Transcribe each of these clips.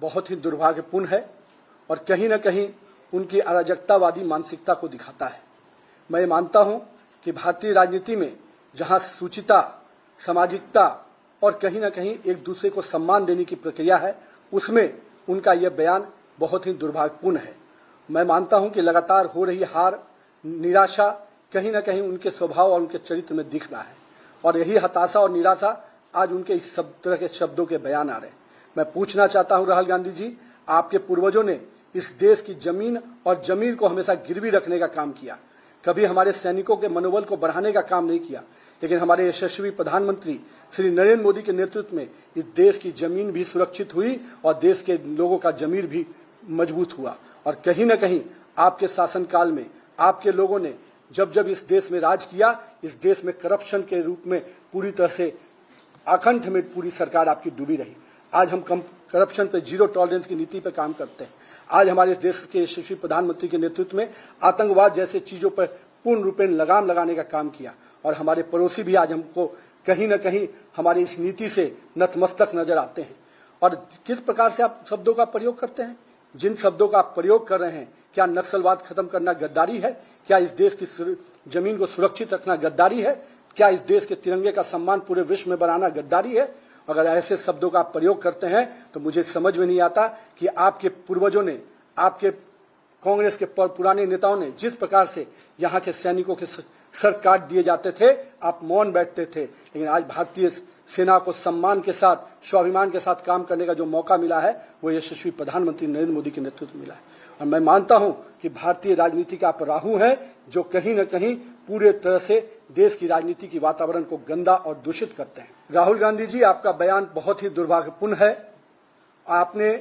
बहुत ही दुर्भाग्यपूर्ण है और कहीं न कहीं उनकी अराजकतावादी मानसिकता को दिखाता है। मैं मानता हूं कि भारतीय राजनीति में जहां सूचिता, सामाजिकता और कहीं न कहीं एक दूसरे को सम्मान देने की प्रक्रिया है, उसमें उनका यह बयान बहुत ही दुर्भाग्यपूर्ण है। मैं मानता हूं कि लगातार हो रही हार, निराशा कहीं न कहीं उनके स्वभाव और उनके चरित्र में दिख रहा है और यही हताशा और निराशा आज उनके इस सब तरह के शब्दों के बयान आ रहे हैं। मैं पूछना चाहता हूं राहुल गांधी जी, आपके पूर्वजों ने इस देश की जमीन और जमीर को हमेशा गिरवी रखने का काम किया, कभी हमारे सैनिकों के मनोबल को बढ़ाने का काम नहीं किया, लेकिन हमारे यशस्वी प्रधानमंत्री श्री नरेंद्र मोदी के नेतृत्व में इस देश की जमीन भी सुरक्षित हुई और देश के लोगों का जमीर भी मजबूत हुआ। और कहीं न कहीं आपके शासनकाल में आपके लोगों ने जब जब इस देश में राज किया, इस देश में करप्शन के रूप में पूरी तरह से अखंड में पूरी सरकार आपकी डूबी रही। आज हम करप्शन पे जीरो टॉलरेंस की नीति पे काम करते हैं। आज हमारे देश के यशस्वी प्रधानमंत्री के नेतृत्व में आतंकवाद जैसे चीजों पर पूर्ण रूपेण लगाम लगाने का काम किया और हमारे पड़ोसी भी आज हमको कहीं न कहीं हमारी इस नीति से नतमस्तक नजर आते हैं। और किस प्रकार से आप शब्दों का प्रयोग करते हैं, जिन शब्दों का आप प्रयोग कर रहे हैं, क्या नक्सलवाद खत्म करना गद्दारी है? क्या इस देश की जमीन को सुरक्षित रखना गद्दारी है? क्या इस देश के तिरंगे का सम्मान पूरे विश्व में बनाना गद्दारी है? अगर ऐसे शब्दों का आप प्रयोग करते हैं तो मुझे समझ में नहीं आता कि आपके पूर्वजों ने, आपके कांग्रेस के पुराने नेताओं ने जिस प्रकार से यहाँ के सैनिकों के सर काट दिए जाते थे, आप मौन बैठते थे। लेकिन आज भारतीय सेना को सम्मान के साथ, स्वाभिमान के साथ काम करने का जो मौका मिला है, वो यशस्वी प्रधानमंत्री नरेंद्र मोदी के नेतृत्व में मिला है। और मैं मानता हूं कि भारतीय राजनीति का आप राहु हैं, जो कहीं न कहीं पूरे तरह से देश की राजनीति की वातावरण को गंदा और दूषित करते हैं। राहुल गांधी जी, आपका बयान बहुत ही दुर्भाग्यपूर्ण है। आपने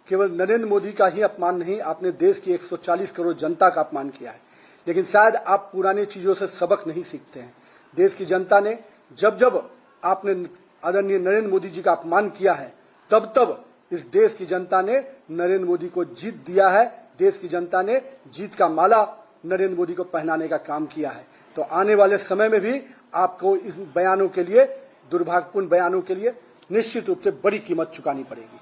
केवल नरेंद्र मोदी का ही अपमान नहीं, आपने देश की 140 करोड़ जनता का अपमान किया है। लेकिन शायद आप पुरानी चीजों से सबक नहीं सीखते हैं। देश की जनता ने जब जब आपने आदरणीय नरेंद्र मोदी जी का अपमान किया है, तब तब इस देश की जनता ने नरेंद्र मोदी को जीत दिया है। देश की जनता ने जीत का माला नरेंद्र मोदी को पहनाने का काम किया है। तो आने वाले समय में भी आपको इस बयानों के लिए, दुर्भाग्यपूर्ण बयानों के लिए निश्चित रूप से बड़ी कीमत चुकानी पड़ेगी।